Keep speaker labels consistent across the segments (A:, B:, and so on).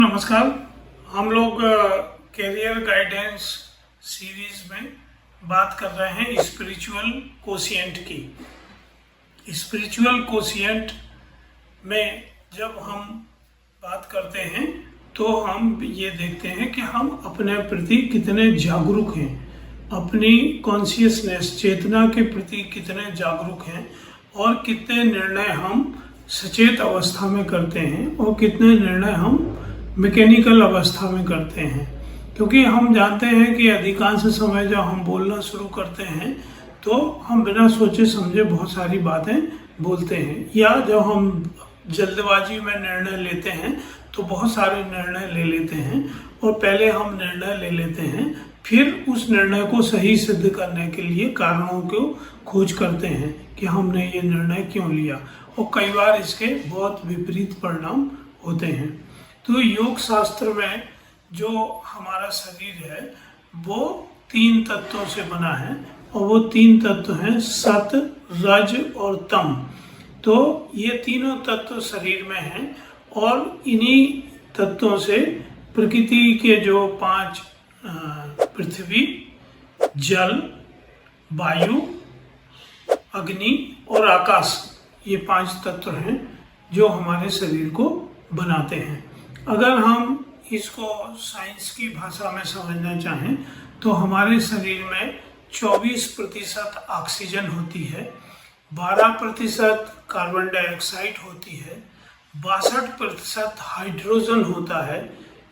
A: नमस्कार। हम लोग कैरियर गाइडेंस सीरीज में बात कर रहे हैं स्पिरिचुअल कोशिएंट की। स्पिरिचुअल कोशिएंट में जब हम बात करते हैं तो हम ये देखते हैं कि हम अपने प्रति कितने जागरूक हैं, अपनी कॉन्शियसनेस चेतना के प्रति कितने जागरूक हैं और कितने निर्णय हम सचेत अवस्था में करते हैं और कितने निर्णय हम मैकेनिकल अवस्था में करते हैं। क्योंकि हम जानते हैं कि अधिकांश समय जब हम बोलना शुरू करते हैं तो हम बिना सोचे समझे बहुत सारी बातें बोलते हैं, या जब हम जल्दबाजी में निर्णय लेते हैं तो बहुत सारे निर्णय ले लेते हैं और पहले हम निर्णय ले लेते हैं, फिर उस निर्णय को सही सिद्ध करने के लिए कारणों को खोज करते हैं कि हमने ये निर्णय क्यों लिया, और कई बार इसके बहुत विपरीत परिणाम होते हैं। तो योग शास्त्र में जो हमारा शरीर है वो 3 तत्वों से बना है, और वो 3 तत्व हैं सत, रज और तम। तो ये तीनों तत्व शरीर में हैं और इन्हीं तत्वों से प्रकृति के जो 5 पृथ्वी, जल, वायु, अग्नि और आकाश, ये 5 तत्व हैं जो हमारे शरीर को बनाते हैं। अगर हम इसको साइंस की भाषा में समझना चाहें तो हमारे शरीर में 24% ऑक्सीजन होती है, 12% कार्बन डाइऑक्साइड होती है, 62% हाइड्रोजन होता है,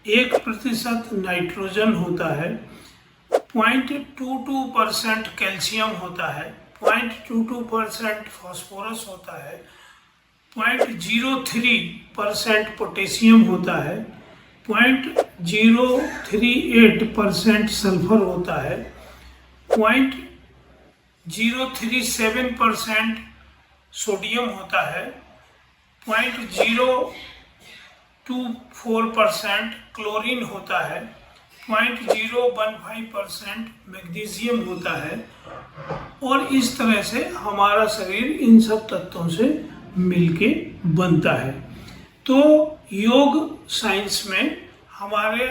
A: 1% नाइट्रोजन होता है, 0.22% कैल्शियम होता है, 0.22% फास्फोरस होता है, 0.03% पोटेशियम होता है, 0.038% सल्फर होता है, 0.037% सोडियम होता है, 0.024% क्लोरीन होता है, 0.015% मैग्नीशियम होता है। और इस तरह से हमारा शरीर इन सब तत्वों से मिलके बनता है। तो योग साइंस में हमारे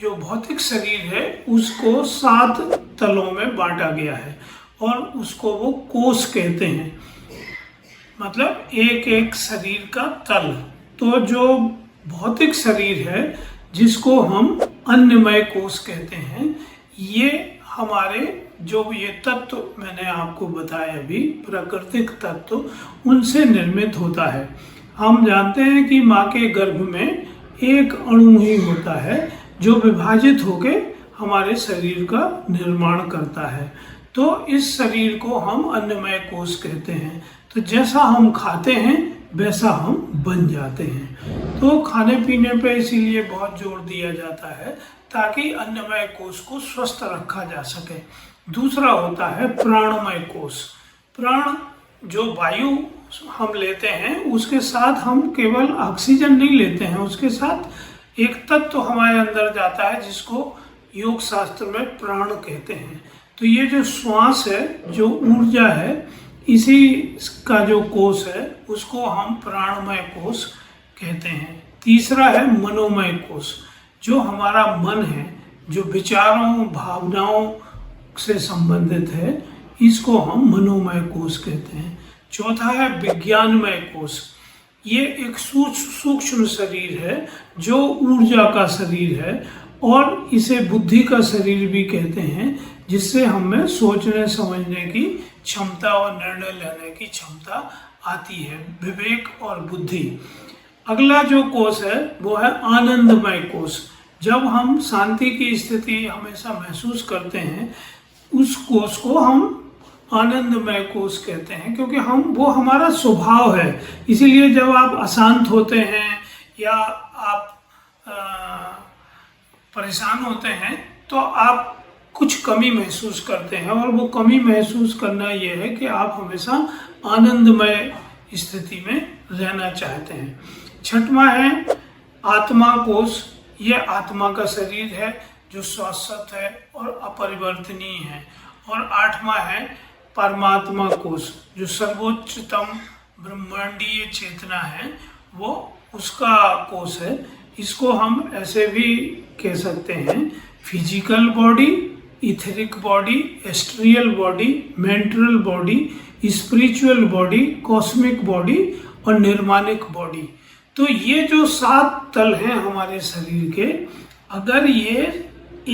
A: जो भौतिक शरीर है उसको 7 तलों में बांटा गया है और उसको वो कोष कहते हैं, मतलब एक एक शरीर का तल। तो जो भौतिक शरीर है जिसको हम अन्नमय कोष कहते हैं, ये हमारे जो ये तत्व मैंने आपको बताया अभी, प्राकृतिक तत्व, उनसे निर्मित होता है। हम जानते हैं कि माँ के गर्भ में एक अणु ही होता है जो विभाजित होके हमारे शरीर का निर्माण करता है। तो इस शरीर को हम अन्नमय कोष कहते हैं। तो जैसा हम खाते हैं वैसा हम बन जाते हैं। तो खाने पीने पे इसीलिए बहुत जोर दिया जाता है ताकि अन्नमय कोष को स्वस्थ रखा जा सके। दूसरा होता है प्राणमय कोष। प्राण जो वायु हम लेते हैं उसके साथ हम केवल ऑक्सीजन नहीं लेते हैं, उसके साथ एक तत्व हमारे अंदर जाता है जिसको योग शास्त्र में प्राण कहते हैं। तो ये जो श्वास है, जो ऊर्जा है, इसी का जो कोष है उसको हम प्राणमय कोष कहते हैं। तीसरा है मनोमय कोष, जो हमारा मन है, जो विचारों भावनाओं से संबंधित है, इसको हम मनोमय कोष कहते हैं। चौथा है विज्ञानमय कोष। ये एक सूक्ष्म शरीर है जो ऊर्जा का शरीर है और इसे बुद्धि का शरीर भी कहते हैं, जिससे हमें सोचने समझने की क्षमता और निर्णय लेने की क्षमता आती है, विवेक और बुद्धि। अगला जो कोष है वो है आनंदमय कोष। जब हम शांति की स्थिति हमेशा महसूस करते हैं उस कोष को हम आनंदमय कोष कहते हैं, क्योंकि वो हमारा स्वभाव है। इसीलिए जब आप अशांत होते हैं या आप परेशान होते हैं तो आप कुछ कमी महसूस करते हैं, और वो कमी महसूस करना ये है कि आप हमेशा आनंदमय स्थिति में रहना चाहते हैं। छठवां है आत्मा कोष। ये आत्मा का शरीर है जो शाश्वत है और अपरिवर्तनीय है। और 8वां है परमात्मा कोष, जो सर्वोच्चतम ब्रह्मांडीय चेतना है, वो उसका कोष है। इसको हम ऐसे भी कह सकते हैं, physical body, etheric body, astral body, mental body, spiritual body, cosmic body और निर्माणिक बॉडी। तो ये जो 7 तल हैं हमारे शरीर के, अगर ये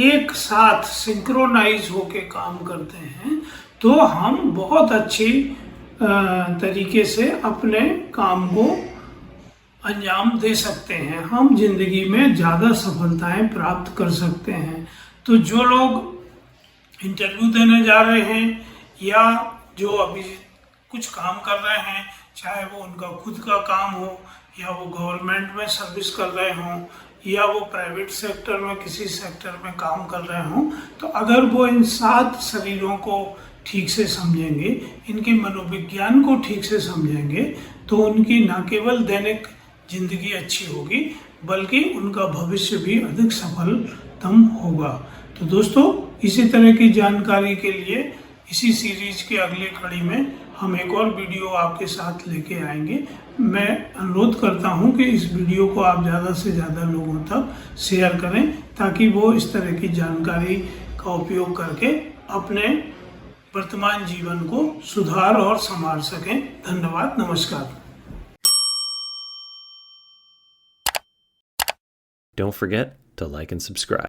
A: एक साथ सिंक्रोनाइज होके काम करते हैं तो हम बहुत अच्छी तरीके से अपने काम को अंजाम दे सकते हैं, हम जिंदगी में ज़्यादा सफलताएं प्राप्त कर सकते हैं। तो जो लोग इंटरव्यू देने जा रहे हैं या जो अभी कुछ काम कर रहे हैं, चाहे वो उनका खुद का काम हो या वो गवर्नमेंट में सर्विस कर रहे हों या वो प्राइवेट सेक्टर में किसी सेक्टर में काम कर रहे हों, तो अगर वो इन 7 शरीरों को ठीक से समझेंगे, इनके मनोविज्ञान को ठीक से समझेंगे, तो उनकी न केवल दैनिक जिंदगी अच्छी होगी बल्कि उनका भविष्य भी अधिक सफलतम होगा। तो दोस्तों, इसी तरह की जानकारी के लिए इसी सीरीज के अगले कड़ी में हम एक और वीडियो आपके साथ लेके आएंगे। मैं अनुरोध करता हूं कि इस वीडियो को आप ज़्यादा से ज़्यादा लोगों तक शेयर करें ताकि वो इस तरह की जानकारी का उपयोग करके अपने वर्तमान जीवन को सुधार और संवार सकें। धन्यवाद, नमस्कार।
B: Don't forget to like and subscribe.